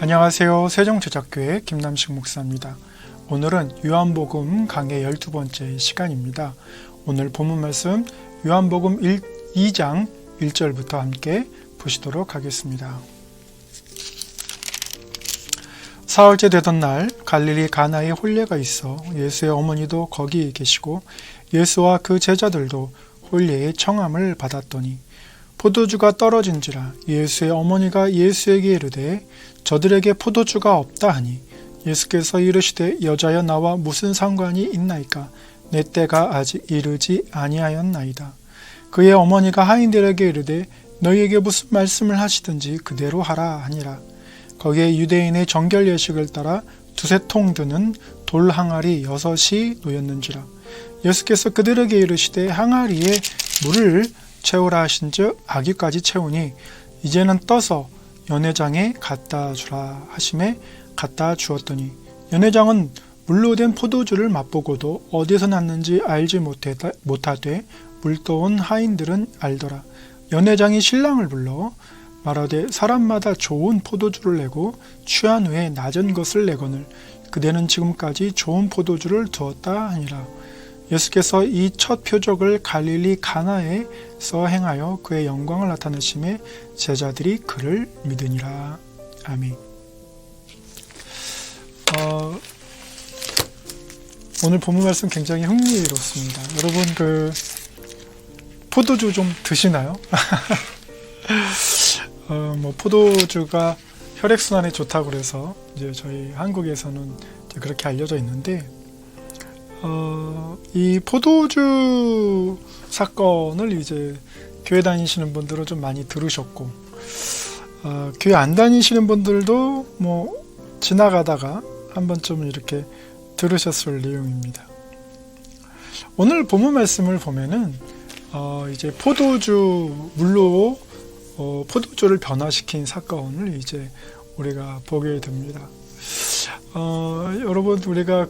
안녕하세요. 세종제작교회 김남식 목사입니다. 오늘은 요한복음 강의 12번째 시간입니다. 오늘 본문 말씀 요한복음 2장 1절부터 함께 보시도록 하겠습니다. 사흘째 되던 날 갈릴리 가나에 혼례가 있어 예수의 어머니도 거기 계시고 예수와 그 제자들도 혼례의 청함을 받았더니 포도주가 떨어진지라 예수의 어머니가 예수에게 이르되 저들에게 포도주가 없다 하니 예수께서 이르시되 여자여 나와 무슨 상관이 있나이까 내 때가 아직 이르지 아니하였나이다. 그의 어머니가 하인들에게 이르되 너희에게 무슨 말씀을 하시든지 그대로 하라 하니라. 거기에 유대인의 정결 예식을 따라 두세 통 드는 돌 항아리 6이 놓였는지라. 예수께서 그들에게 이르시되 항아리에 물을 채우라 하신즉 아기까지 채우니 이제는 떠서 연회장에 갖다 주라 하심에 갖다 주었더니 연회장은 물로 된 포도주를 맛보고도 어디서 났는지 알지 못하되 물떠온 하인들은 알더라. 연회장이 신랑을 불러 말하되 사람마다 좋은 포도주를 내고 취한 후에 낮은 것을 내거늘 그대는 지금까지 좋은 포도주를 두었다 하니라. 예수께서 이 첫 표적을 갈릴리 가나에서 행하여 그의 영광을 나타내심에 제자들이 그를 믿으니라. 아멘. 오늘 본문 말씀 굉장히 흥미롭습니다. 여러분 포도주 좀 드시나요? 포도주가 혈액순환에 좋다고 그래서 이제 저희 한국에서는 이제 그렇게 알려져 있는데 이 포도주 사건을 이제 교회 다니시는 분들은 좀 많이 들으셨고 교회 안 다니시는 분들도 지나가다가 한 번쯤 이렇게 들으셨을 내용입니다. 오늘 본문 말씀을 보면은 이제 물로 포도주를 변화시킨 사건을 이제 우리가 보게 됩니다. 여러분 우리가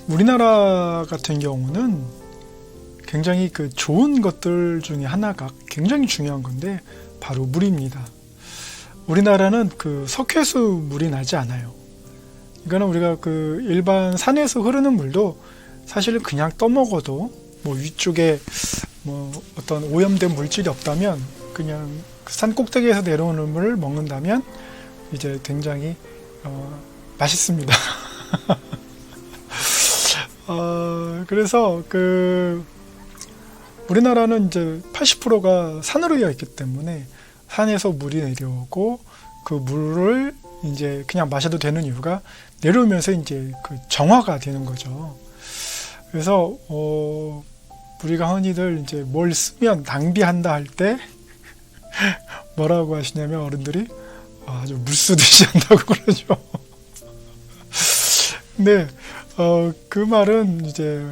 우리나라 같은 경우는 굉장히 좋은 것들 중에 하나가 굉장히 중요한 건데 바로 물입니다. 우리나라는 석회수 물이 나지 않아요. 이거는 우리가 일반 산에서 흐르는 물도 사실 그냥 떠먹어도 위쪽에 어떤 오염된 물질이 없다면 그냥 산 꼭대기에서 내려오는 물을 먹는다면 이제 굉장히 맛있습니다. 그래서 우리나라는 이제 80%가 산으로 되어 있기 때문에 산에서 물이 내려오고 그 물을 이제 그냥 마셔도 되는 이유가 내려오면서 이제 정화가 되는 거죠. 그래서 우리가 흔히들 이제 뭘 쓰면 낭비한다 할 때 뭐라고 하시냐면 어른들이 아주 물 쓰듯이 한다고 그러죠. 근데 그 말은 이제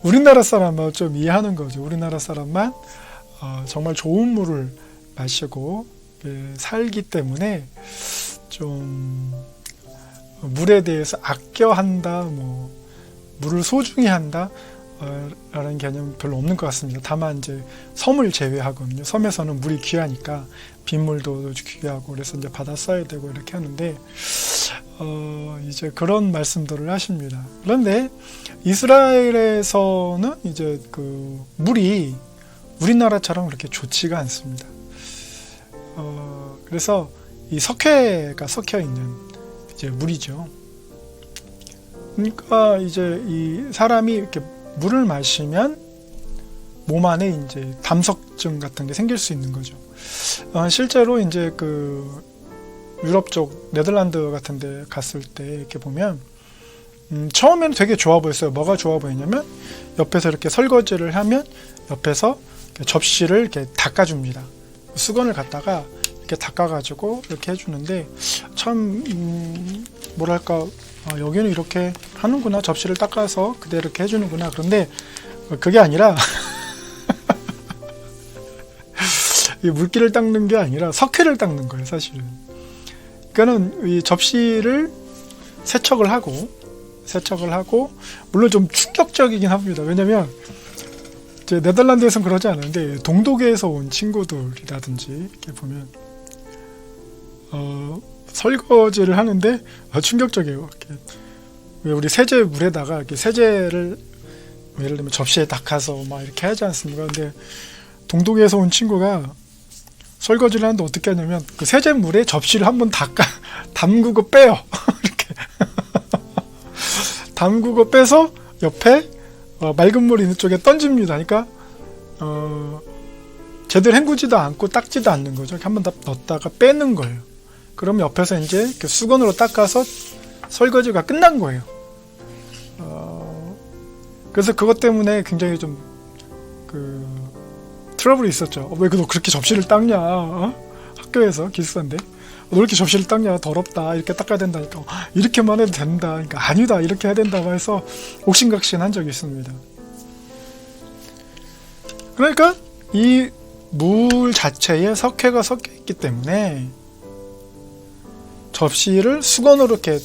우리나라 사람만 좀 이해하는 거죠. 우리나라 사람만 정말 좋은 물을 마시고 살기 때문에 좀 물에 대해서 아껴 한다, 물을 소중히 한다 라는 개념은 별로 없는 것 같습니다. 다만 이제 섬을 제외하거든요. 섬에서는 물이 귀하니까 빗물도 귀하고 그래서 이제 받아 써야 되고 이렇게 하는데 이제 그런 말씀들을 하십니다. 그런데 이스라엘에서는 이제 물이 우리나라처럼 그렇게 좋지가 않습니다. 그래서 이 석회가 섞여 있는 이제 물이죠. 그러니까 이제 이 사람이 이렇게 물을 마시면 몸 안에 이제 담석증 같은 게 생길 수 있는 거죠. 실제로 이제 유럽 쪽 네덜란드 같은 데 갔을 때 이렇게 보면 처음에는 되게 좋아 보였어요. 뭐가 좋아 보이냐면 옆에서 이렇게 설거지를 하면 옆에서 접시를 이렇게 닦아줍니다. 수건을 갖다가 이렇게 닦아가지고 이렇게 해주는데 참 뭐랄까 여기는 이렇게 하는구나, 접시를 닦아서 그대로 이렇게 해주는구나. 그런데 그게 아니라 이 물기를 닦는 게 아니라 석회를 닦는 거예요, 사실은. 그러니까는 이 접시를 세척을 하고 물론 좀 충격적이긴 합니다. 왜냐면 이제 네덜란드에서는 그러지 않은데 동독에서 온 친구들이라든지 이렇게 보면 설거지를 하는데 충격적이에요. 이렇게 왜 우리 세제 물에다가 이렇게 세제를 예를 들면 접시에 닦아서 막 이렇게 하지 않습니까? 근데 동독에서 온 친구가 설거지를 하는데 어떻게 하냐면 그 세제물에 접시를 한번 담그고 빼요. 이렇게 담그고 빼서 옆에 맑은 물 있는 쪽에 던집니다. 그러니까 제대로 헹구지도 않고 닦지도 않는 거죠. 이렇게 한번 넣었다가 빼는 거예요. 그럼 옆에서 이제 이렇게 수건으로 닦아서 설거지가 끝난 거예요. 그래서 그것 때문에 굉장히 좀 트러블이 있었죠. 왜 너 그렇게 접시를 닦냐? 학교에서 기숙사인데 너 이렇게 접시를 닦냐? 더럽다. 이렇게 닦아야 된다니까. 이렇게만 해도 된다. 그러니까 아니다. 이렇게 해야 된다고 해서 옥신각신한 적이 있습니다. 그러니까 이 물 자체에 석회가 섞여 있기 때문에 접시를 수건으로 이렇게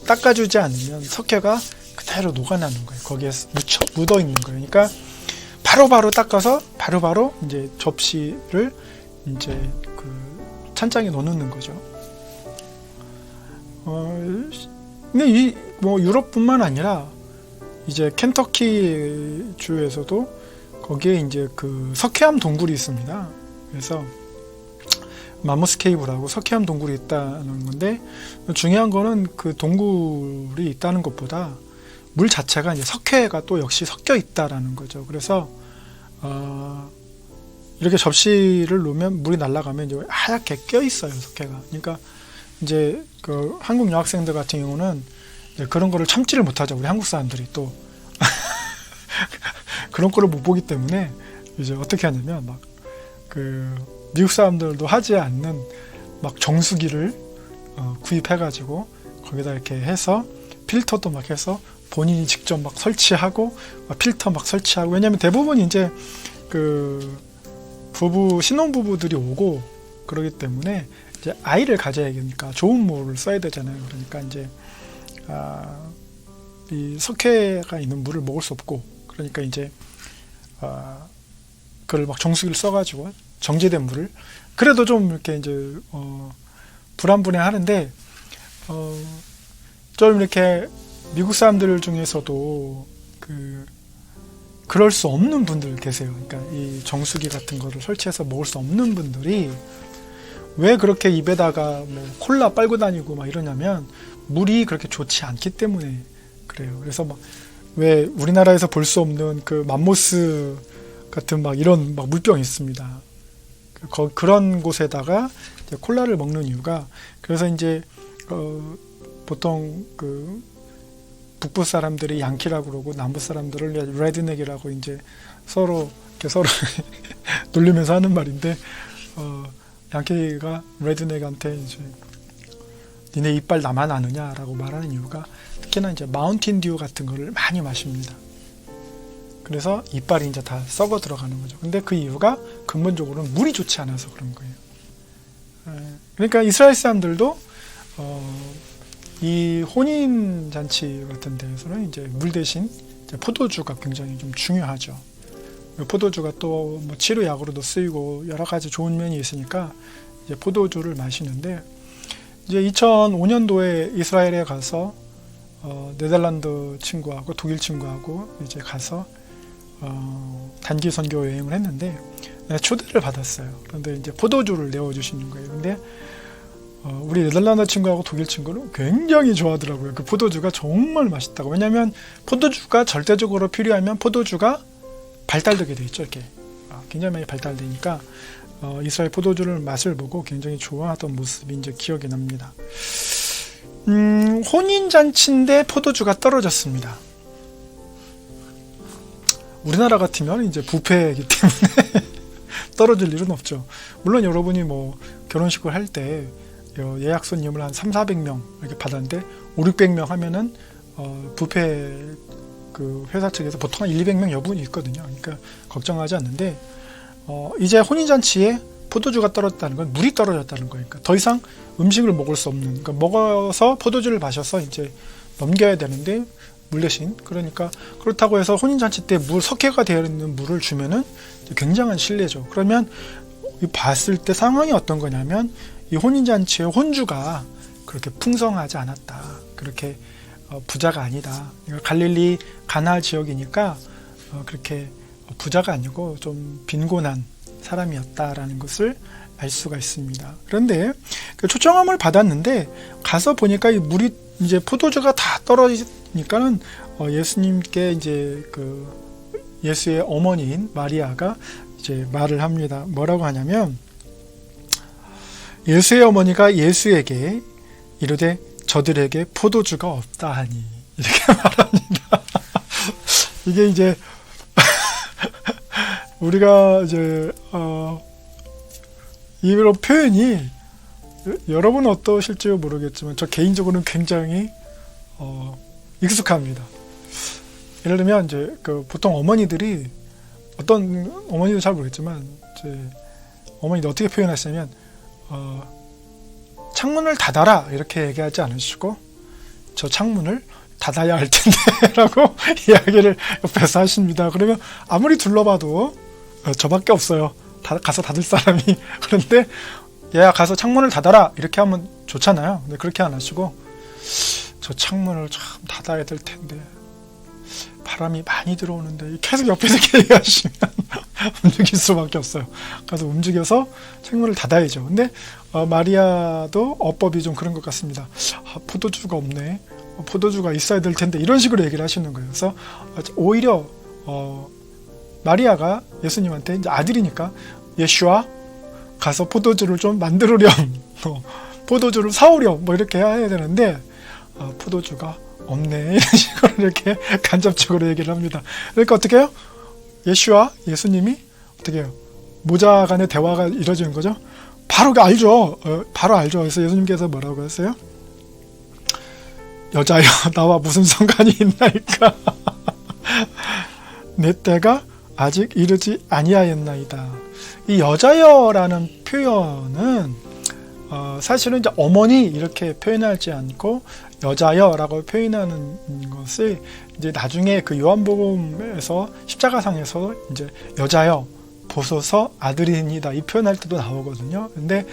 닦아주지 않으면 석회가 그대로 녹아나는 거예요. 거기에 묻어 있는 거예요. 그러니까 바로바로 닦아서 바로바로 이제 접시를 이제 그 찬장에 넣는 거죠. 근데 이 뭐 유럽뿐만 아니라 이제 켄터키 주에서도 거기에 이제 그 석회암 동굴이 있습니다. 그래서 마모스 케이브라고 석회암 동굴이 있다는 건데 중요한 거는 그 동굴이 있다는 것보다 물 자체가 이제 석회가 또 역시 섞여 있다라는 거죠. 그래서 이렇게 접시를 놓으면 물이 날아가면 이제 하얗게 껴 있어요, 석회가. 그러니까 이제 그 한국 여학생들 같은 경우는 이제 그런 거를 참지를 못하죠. 우리 한국 사람들이 또 그런 거를 못 보기 때문에 이제 어떻게 하냐면 막 그 미국 사람들도 하지 않는 막 정수기를 구입해가지고 거기다 이렇게 해서 필터도 막 해서 본인이 직접 막 설치하고 막 필터 막 설치하고. 왜냐면 대부분 이제 그 신혼부부들이 오고 그러기 때문에 이제 아이를 가져야 되니까 좋은 물을 써야 되잖아요. 그러니까 이제 이 석회가 있는 물을 먹을 수 없고 그러니까 이제 그걸 막 정수기를 써가지고 정제된 물을 그래도 좀 이렇게 이제 불안분해 하는데 좀 이렇게 미국 사람들 중에서도 그럴 수 없는 분들 계세요. 그러니까 이 정수기 같은 거를 설치해서 먹을 수 없는 분들이 왜 그렇게 입에다가 뭐 콜라 빨고 다니고 막 이러냐면 물이 그렇게 좋지 않기 때문에 그래요. 그래서 막 왜 우리나라에서 볼 수 없는 그 맘모스 같은 막 이런 막 물병이 있습니다. 그런 곳에다가 이제 콜라를 먹는 이유가 그래서 이제 보통 그 북부 사람들이 양키라고 그러고 남부 사람들을 레드넥이라고 이제 서로 놀리면서 하는 말인데 양키가 레드넥한테 이제 니네 이빨 나만 아느냐라고 말하는 이유가 특히나 이제 마운틴 듀 같은 거를 많이 마십니다. 그래서 이빨이 이제 다 썩어 들어가는 거죠. 근데 그 이유가 근본적으로는 물이 좋지 않아서 그런 거예요. 그러니까 이스라엘 사람들도 이 혼인 잔치 같은 데에서는 이제 물 대신 이제 포도주가 굉장히 좀 중요하죠. 포도주가 또 뭐 치료약으로도 쓰이고 여러 가지 좋은 면이 있으니까 이제 포도주를 마시는데 이제 2005년도에 이스라엘에 가서 네덜란드 친구하고 독일 친구하고 이제 가서 단기 선교 여행을 했는데 초대를 받았어요. 그런데 이제 포도주를 내어주시는 거예요. 근데 우리 네덜란드 친구하고 독일 친구는 굉장히 좋아하더라고요. 그 포도주가 정말 맛있다고. 왜냐하면 포도주가 절대적으로 필요하면 포도주가 발달되게 돼 있죠. 이렇게 굉장히 많이 발달되니까 이스라엘 포도주를 맛을 보고 굉장히 좋아하던 모습이 이제 기억이 납니다. 혼인잔치인데 포도주가 떨어졌습니다. 우리나라 같으면 이제 뷔페이기 때문에 떨어질 일은 없죠. 물론 여러분이 뭐 결혼식을 할 때 예약 손님을 한 300-400명 이렇게 받았는데 500-600명 하면은 뷔페 그 회사 측에서 보통 한 100-200명 여분이 있거든요. 그러니까 걱정하지 않는데 이제 혼인잔치에 포도주가 떨어졌다는 건 물이 떨어졌다는 거니까 그러니까 더 이상 음식을 먹을 수 없는, 그러니까 먹어서 포도주를 마셔서 이제 넘겨야 되는데 물 대신, 그러니까 그렇다고 해서 혼인잔치 때 석회가 되어 있는 물을 주면은 굉장한 신뢰죠. 그러면 봤을 때 상황이 어떤 거냐면 이 혼인잔치의 혼주가 그렇게 풍성하지 않았다. 그렇게 부자가 아니다. 갈릴리 가나 지역이니까 그렇게 부자가 아니고 좀 빈곤한 사람이었다라는 것을 알 수가 있습니다. 그런데 그 초청함을 받았는데 가서 보니까 이 물이 이제 포도주가 다 떨어지니까는 예수님께 이제 그 예수의 어머니인 마리아가 이제 말을 합니다. 뭐라고 하냐면 예수의 어머니가 예수에게 이르되 저들에게 포도주가 없다 하니 이렇게 말합니다. 이게 이제 우리가 이제 이런 표현이 여러분 어떠실지 모르겠지만 저 개인적으로는 굉장히 익숙합니다. 예를 들면 이제 그 보통 어머니들이 어떤 어머니도 잘 모르겠지만 이제 어머니들 어떻게 표현하시냐면 창문을 닫아라 이렇게 얘기하지 않으시고 저 창문을 닫아야 할 텐데 라고 이야기를 옆에서 하십니다. 그러면 아무리 둘러봐도 저밖에 없어요. 가서 닫을 사람이. 그런데 얘야 가서 창문을 닫아라 이렇게 하면 좋잖아요. 근데 그렇게 안 하시고 저 창문을 참 닫아야 될 텐데 바람이 많이 들어오는데 계속 옆에서 이렇게 얘기하시면 움직일 수밖에 없어요. 가서 움직여서 창문을 닫아야죠. 근데 마리아도 어법이 좀 그런 것 같습니다. 포도주가 없네. 포도주가 있어야 될 텐데 이런 식으로 얘기를 하시는 거예요. 그래서 오히려 마리아가 예수님한테 이제 아들이니까 예슈아 가서 포도주를 좀 만들으렴, 포도주를 사오렴 뭐 이렇게 해야 되는데 포도주가 없네 이런 식으로 이렇게 간접적으로 얘기를 합니다. 그러니까 어떻게 해요? 예슈아 예수님이 어떻게 해요? 모자 간의 대화가 이루어지는 거죠. 바로 알죠. 바로 알죠. 그래서 예수님께서 뭐라고 했어요? 여자여 나와 무슨 상관이 있나이까. 내 때가 아직 이르지 아니하였나이다. 이 여자여라는 표현은 사실은 이제 어머니 이렇게 표현하지 않고 여자여라고 표현하는 것을 이제 나중에 그 요한복음에서 십자가상에서 이제 여자여 보소서 아들이니다 이 표현할 때도 나오거든요. 근데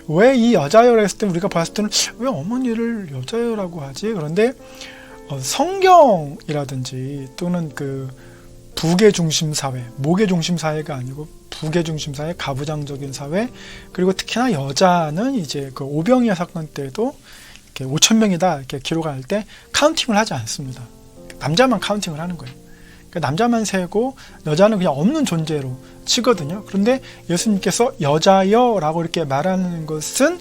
왜 이 여자여라 했을 때 우리가 봤을 때는 왜 어머니를 여자여라고 하지? 그런데 성경이라든지 또는 그 부계 중심 사회, 모계 중심 사회가 아니고 부계 중심 사회, 가부장적인 사회, 그리고 특히나 여자는 이제 그 오병이어 사건 때도 이렇게 5,000명이다 이렇게 기록할 때 카운팅을 하지 않습니다. 남자만 카운팅을 하는 거예요. 그러니까 남자만 세고 여자는 그냥 없는 존재로 치거든요. 그런데 예수님께서 여자여라고 이렇게 말하는 것은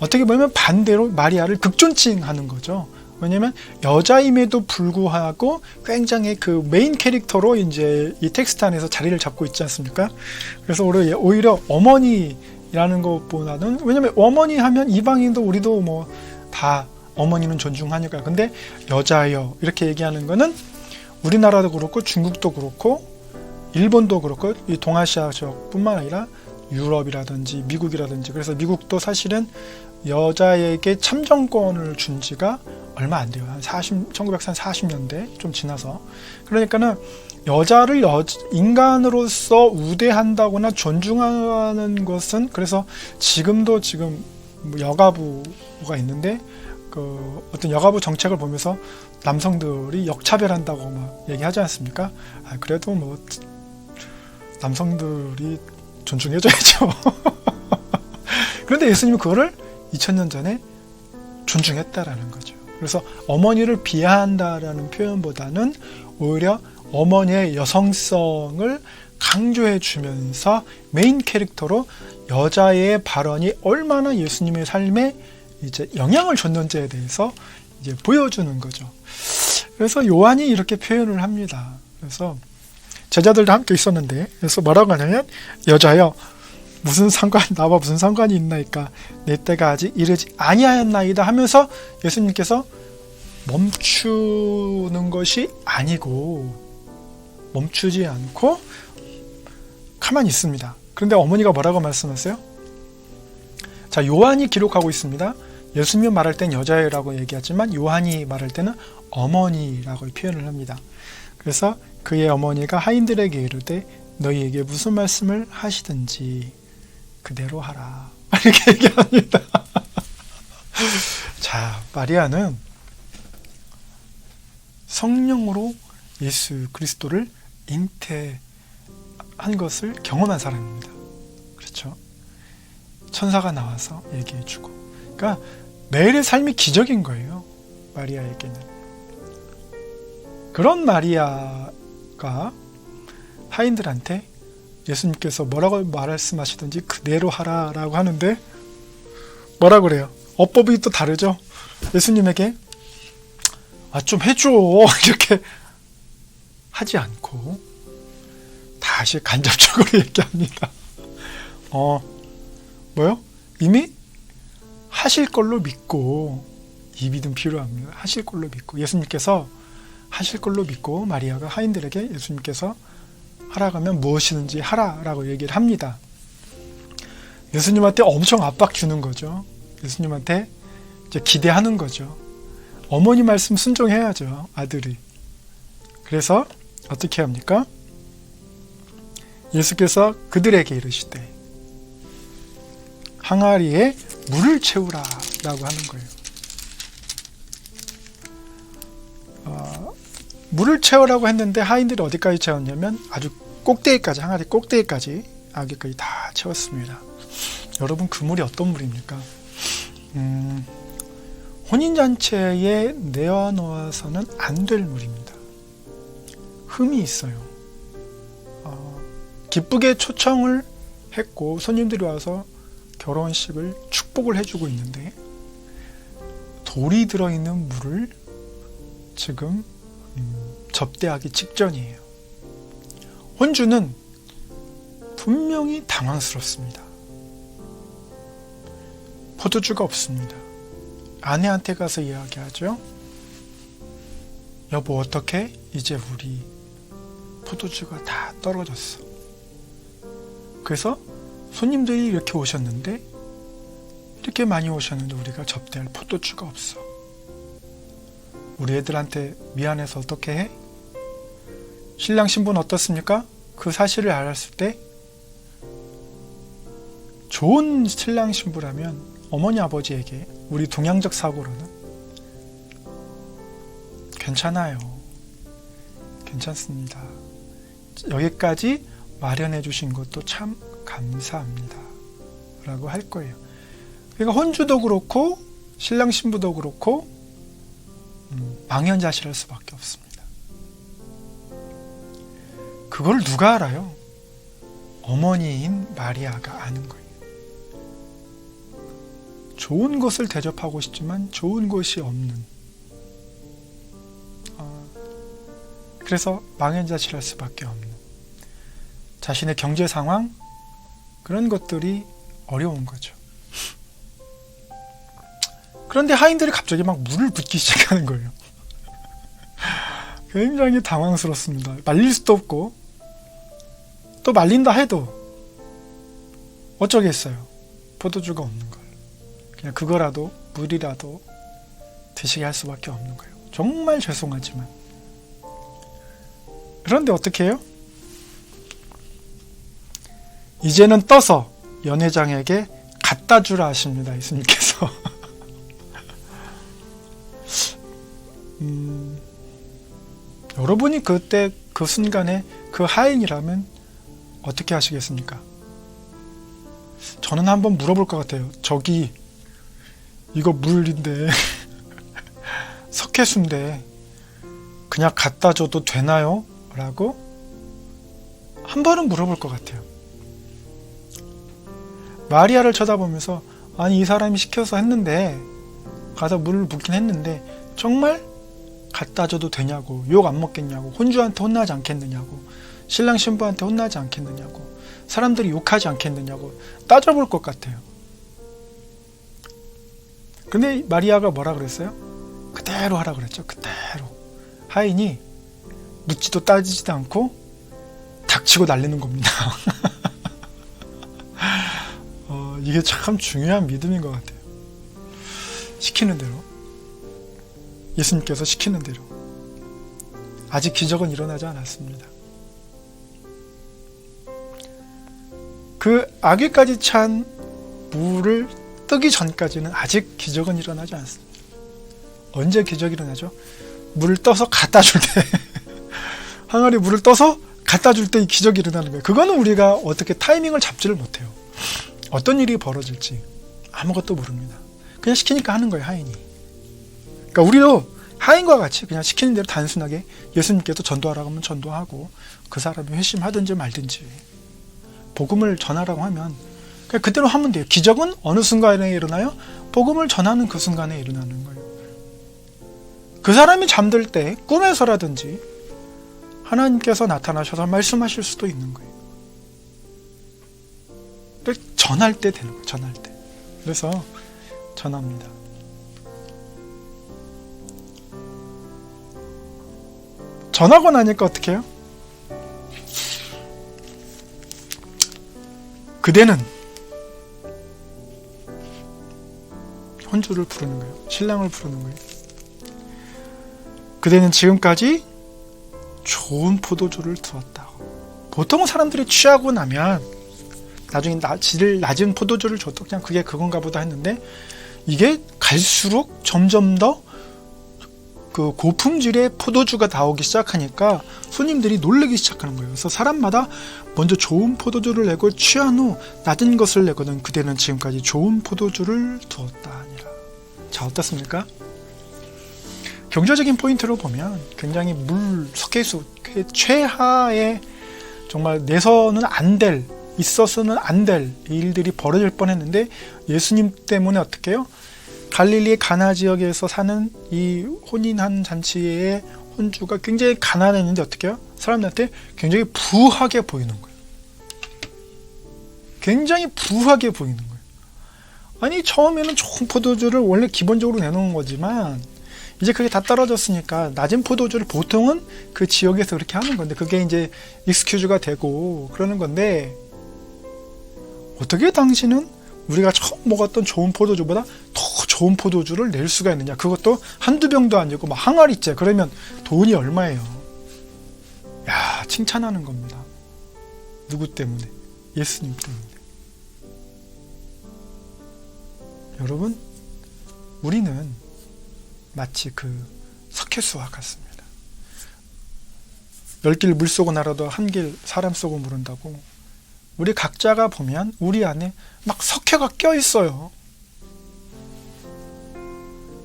어떻게 보면 반대로 마리아를 극존칭하는 거죠. 왜냐면 여자임에도 불구하고 굉장히 그 메인 캐릭터로 이제 이 텍스트 안에서 자리를 잡고 있지 않습니까? 그래서 오히려 어머니라는 것보다는, 왜냐면 어머니 하면 이방인도 우리도 뭐 다 어머니는 존중하니까. 근데 여자여 이렇게 얘기하는 거는 우리나라도 그렇고 중국도 그렇고 일본도 그렇고 이 동아시아 지역뿐만 아니라 유럽이라든지 미국이라든지, 그래서 미국도 사실은 여자에게 참정권을 준 지가 얼마 안 돼요. 한 1940년대 좀 지나서. 그러니까는 여자를 인간으로서 우대한다거나 존중하는 것은, 그래서 지금도 지금 여가부가 있는데 그 어떤 여가부 정책을 보면서 남성들이 역차별한다고 막 얘기하지 않습니까? 그래도 뭐 남성들이 존중해줘야죠. 그런데 예수님은 그거를 2000년 전에 존중했다라는 거죠. 그래서 어머니를 비하한다라는 표현보다는 오히려 어머니의 여성성을 강조해 주면서 메인 캐릭터로 여자의 발언이 얼마나 예수님의 삶에 이제 영향을 줬는지에 대해서 이제 보여주는 거죠. 그래서 요한이 이렇게 표현을 합니다. 그래서 제자들도 함께 있었는데, 그래서 뭐라고 하냐면 여자여 나와 무슨 상관이 있나이까, 내 때가 아직 이르지 아니하였나이다 하면서 예수님께서 멈추는 것이 아니고, 멈추지 않고 가만히 있습니다. 그런데 어머니가 뭐라고 말씀하세요? 자, 요한이 기록하고 있습니다. 예수님이 말할 땐 여자애라고 얘기하지만 요한이 말할 때는 어머니라고 표현을 합니다. 그래서 그의 어머니가 하인들에게 이르되 너희에게 무슨 말씀을 하시든지 그대로 하라 이렇게 얘기합니다. 마리아는 성령으로 예수 그리스도를 잉태한 것을 경험한 사람입니다. 그렇죠? 천사가 나와서 얘기해주고, 그러니까 매일의 삶이 기적인 거예요. 마리아에게는. 그런 마리아가 하인들한테 예수님께서 뭐라고 말씀하시든지 그대로 하라라고 하는데, 뭐라 그래요? 어법이 또 다르죠. 예수님에게 좀 해줘 이렇게 하지 않고 다시 간접적으로 얘기합니다. 뭐요? 이미 하실 걸로 믿고, 이 믿음 필요합니다. 하실 걸로 믿고, 예수님께서 하실 걸로 믿고 마리아가 하인들에게 예수님께서 하라고 하면 무엇이든지 하라라고 얘기를 합니다. 예수님한테 엄청 압박 주는 거죠. 예수님한테 이제 기대하는 거죠. 어머니 말씀 순종해야죠, 아들이. 그래서 어떻게 합니까? 예수께서 그들에게 이르시되 항아리에 물을 채우라 라고 하는 거예요. 물을 채우라고 했는데 하인들이 어디까지 채웠냐면 아주 꼭대기까지, 항아리 꼭대기까지, 아기까지 다 채웠습니다. 여러분, 그 물이 어떤 물입니까? 혼인잔치에 내어놓아서는 안 될 물입니다. 흠이 있어요. 기쁘게 초청을 했고 손님들이 와서 결혼식을 축복을 해주고 있는데 돌이 들어있는 물을 지금 접대하기 직전이에요. 혼주는 분명히 당황스럽습니다. 포도주가 없습니다. 아내한테 가서 이야기하죠. 여보, 어떡해? 이제 우리 포도주가 다 떨어졌어. 그래서 손님들이 이렇게 오셨는데, 이렇게 많이 오셨는데 우리가 접대할 포도주가 없어. 우리 애들한테 미안해서 어떻게 해? 신랑 신부는 어떻습니까? 그 사실을 알았을 때 좋은 신랑 신부라면 어머니 아버지에게, 우리 동양적 사고로는 괜찮아요, 괜찮습니다, 여기까지 마련해 주신 것도 참 감사합니다 라고 할 거예요. 그러니까 혼주도 그렇고 신랑 신부도 그렇고 망연자실할 수밖에 없습니다. 그걸 누가 알아요? 어머니인 마리아가 아는 거예요. 좋은 것을 대접하고 싶지만 좋은 것이 없는, 그래서 망연자실할 수밖에 없는, 자신의 경제 상황, 그런 것들이 어려운 거죠. 그런데 하인들이 갑자기 막 물을 붓기 시작하는 거예요. 굉장히 당황스럽습니다. 말릴 수도 없고, 또 말린다 해도 어쩌겠어요. 포도주가 없는 걸. 그냥 그거라도, 물이라도 드시게 할 수밖에 없는 거예요. 정말 죄송하지만. 그런데 어떻게 해요? 이제는 떠서 연회장에게 갖다 주라 하십니다, 예수님께서. 여러분이 그때 그 순간에 그 하인이라면 어떻게 하시겠습니까? 저는 한번 물어볼 것 같아요. 저기, 이거 물인데 석회수인데 그냥 갖다 줘도 되나요? 라고 한 번은 물어볼 것 같아요. 마리아를 쳐다보면서, 아니, 이 사람이 시켜서 했는데, 가서 물을 붓긴 했는데 정말 갖다 줘도 되냐고, 욕 안 먹겠냐고, 혼주한테 혼나지 않겠느냐고, 신랑 신부한테 혼나지 않겠느냐고, 사람들이 욕하지 않겠느냐고 따져볼 것 같아요. 근데 마리아가 뭐라 그랬어요? 그대로 하라 그랬죠. 그대로. 하인이 묻지도 따지지도 않고 닥치고 날리는 겁니다. 이게 참 중요한 믿음인 것 같아요. 시키는 대로, 예수님께서 시키는 대로. 아직 기적은 일어나지 않았습니다. 그 아귀까지 찬 물을 뜨기 전까지는 아직 기적은 일어나지 않습니다. 언제 기적이 일어나죠? 물을 떠서 갖다 줄 때 항아리 물을 떠서 갖다 줄 때 이 기적이 일어나는 거예요. 그거는 우리가 어떻게 타이밍을 잡지를 못해요. 어떤 일이 벌어질지 아무것도 모릅니다. 그냥 시키니까 하는 거예요, 하인이. 그러니까 우리도 하인과 같이 그냥 시키는 대로 단순하게 예수님께서 전도하라고 하면 전도하고 그 사람이 회심하든지 말든지 복음을 전하라고 하면 그냥 그대로 하면 돼요. 기적은 어느 순간에 일어나요? 복음을 전하는 그 순간에 일어나는 거예요. 그 사람이 잠들 때 꿈에서라든지 하나님께서 나타나셔서 말씀하실 수도 있는 거예요. 전할 때 되는 거예요. 전할 때. 그래서 전합니다. 전하고 나니까 어떻게 해요? 그대는 혼주를 부르는 거예요. 신랑을 부르는 거예요. 그대는 지금까지 좋은 포도주를 두었다고. 보통 사람들이 취하고 나면 나중에 질 낮은 포도주를 줘도 그냥 그게 그건가 보다 했는데 이게 갈수록 점점 더 그 고품질의 포도주가 나오기 시작하니까 손님들이 놀라기 시작하는 거예요. 그래서 사람마다 먼저 좋은 포도주를 내고 취한 후 낮은 것을 내거든 그대는 지금까지 좋은 포도주를 두었다 아니라. 자, 어떻습니까? 경제적인 포인트로 보면 굉장히 물 석회수 최하의 정말 내서는 안 될, 있어서는 안 될 일들이 벌어질 뻔했는데 예수님 때문에 어떻게 해요? 갈릴리 가나 지역에서 사는 이 혼인한 잔치의 혼주가 굉장히 가난했는데 어떻게 해요? 사람들한테 굉장히 부하게 보이는 거예요. 굉장히 부하게 보이는 거예요. 아니 처음에는 좋은 포도주를 원래 기본적으로 내놓은 거지만 이제 그게 다 떨어졌으니까 낮은 포도주를 보통은 그 지역에서 그렇게 하는 건데 그게 이제 익스큐즈가 되고 그러는 건데 어떻게 당신은 우리가 처음 먹었던 좋은 포도주보다 더 좋은 포도주를 낼 수가 있느냐. 그것도 한두 병도 아니고 막 항아리째. 그러면 돈이 얼마예요? 야, 칭찬하는 겁니다. 누구 때문에? 예수님 때문에. 여러분, 우리는 마치 그 석회수와 같습니다. 10길 물 쏘고 날아도 한 길 사람 쏘고 모른다고. 우리 각자가 보면 우리 안에 막 석회가 껴 있어요.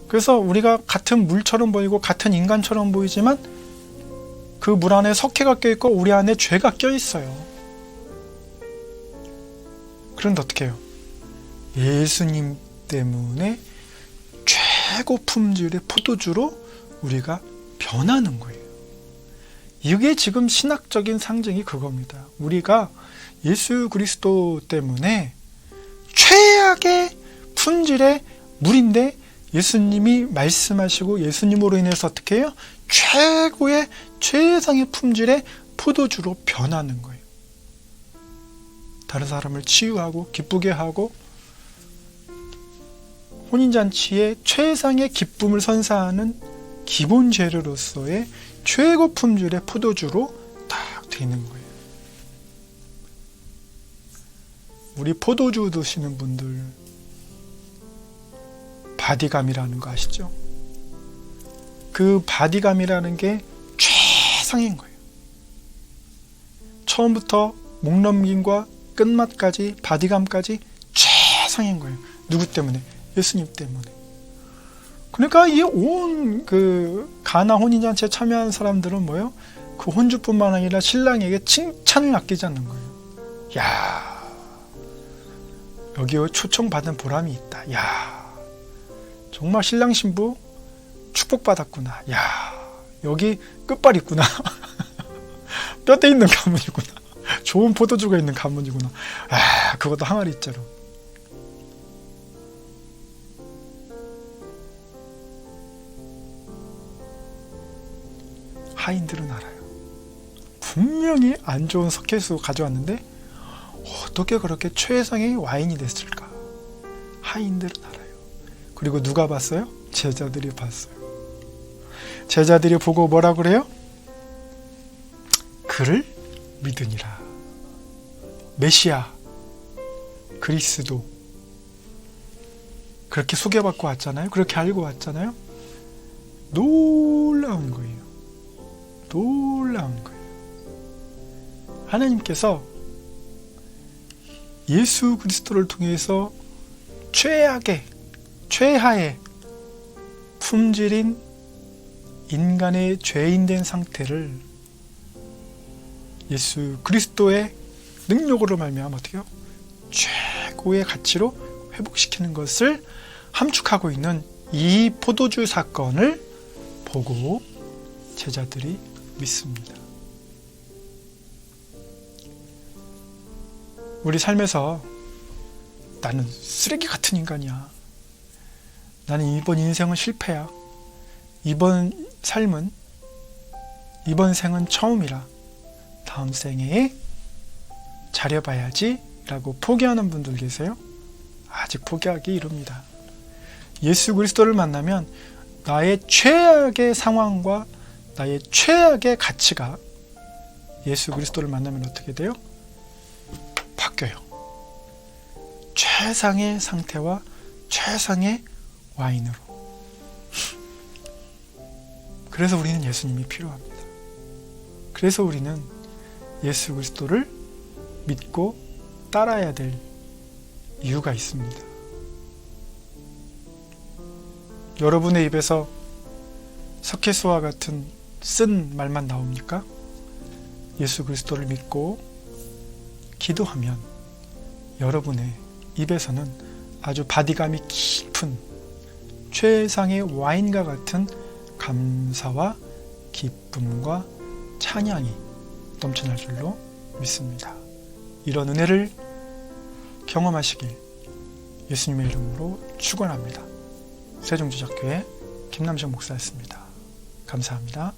그래서 우리가 같은 물처럼 보이고 같은 인간처럼 보이지만 그 물 안에 석회가 껴 있고 우리 안에 죄가 껴 있어요. 그런데 어떻게 해요? 예수님 때문에 최고 품질의 포도주로 우리가 변하는 거예요. 이게 지금 신학적인 상징이 그겁니다. 우리가 예수 그리스도 때문에 최악의 품질의 물인데 예수님이 말씀하시고 예수님으로 인해서 어떻게 해요? 최고의 최상의 품질의 포도주로 변하는 거예요. 다른 사람을 치유하고 기쁘게 하고 혼인잔치의 최상의 기쁨을 선사하는 기본 재료로서의 최고 품질의 포도주로 딱 되는 거예요. 우리 포도주 드시는 분들 바디감이라는 거 아시죠? 그 바디감이라는 게 최상인 거예요. 처음부터 목 넘김과 끝맛까지 바디감까지 최상인 거예요. 누구 때문에? 예수님 때문에. 그러니까 이 온 그 가나 혼인잔치에 참여한 사람들은 뭐예요? 그 혼주뿐만 아니라 신랑에게 칭찬을 아끼지 않는 거예요. 야, 여기 초청받은 보람이 있다. 야, 정말 신랑 신부 축복받았구나. 야, 여기 끝발 있구나. 뼈대 있는 가문이구나. 좋은 포도주가 있는 가문이구나. 아, 그것도 항아리째로. 하인들은 알아요. 분명히 안 좋은 석회수 가져왔는데 어떻게 그렇게 최상의 와인이 됐을까? 하인들은 알아요. 그리고 누가 봤어요? 제자들이 봤어요. 제자들이 보고 뭐라 그래요? 그를 믿으니라. 메시아, 그리스도, 그렇게 소개받고 왔잖아요. 그렇게 알고 왔잖아요. 놀라운 거예요. 놀라운 거예요. 하나님께서 예수 그리스도를 통해서 최하의 품질인 인간의 죄인된 상태를 예수 그리스도의 능력으로 말미암아 어떻게 해요? 최고의 가치로 회복시키는 것을 함축하고 있는 이 포도주 사건을 보고 제자들이 믿습니다. 우리 삶에서 나는 쓰레기 같은 인간이야. 나는 이번 인생은 실패야. 이번 삶은, 이번 생은 처음이라. 다음 생에 잘해봐야지 라고 포기하는 분들 계세요? 아직 포기하기 이릅니다. 예수 그리스도를 만나면 나의 최악의 상황과 나의 최악의 가치가 예수 그리스도를 만나면 어떻게 돼요? 바뀌어요. 최상의 상태와 최상의 와인으로. 그래서 우리는 예수님이 필요합니다. 그래서 우리는 예수 그리스도를 믿고 따라야 될 이유가 있습니다. 여러분의 입에서 석회수와 같은 쓴 말만 나옵니까? 예수 그리스도를 믿고 기도하면 여러분의 입에서는 아주 바디감이 깊은 최상의 와인과 같은 감사와 기쁨과 찬양이 넘쳐날 줄로 믿습니다. 이런 은혜를 경험하시길 예수님의 이름으로 축원합니다. 세종지적교회 김남정 목사였습니다. 감사합니다.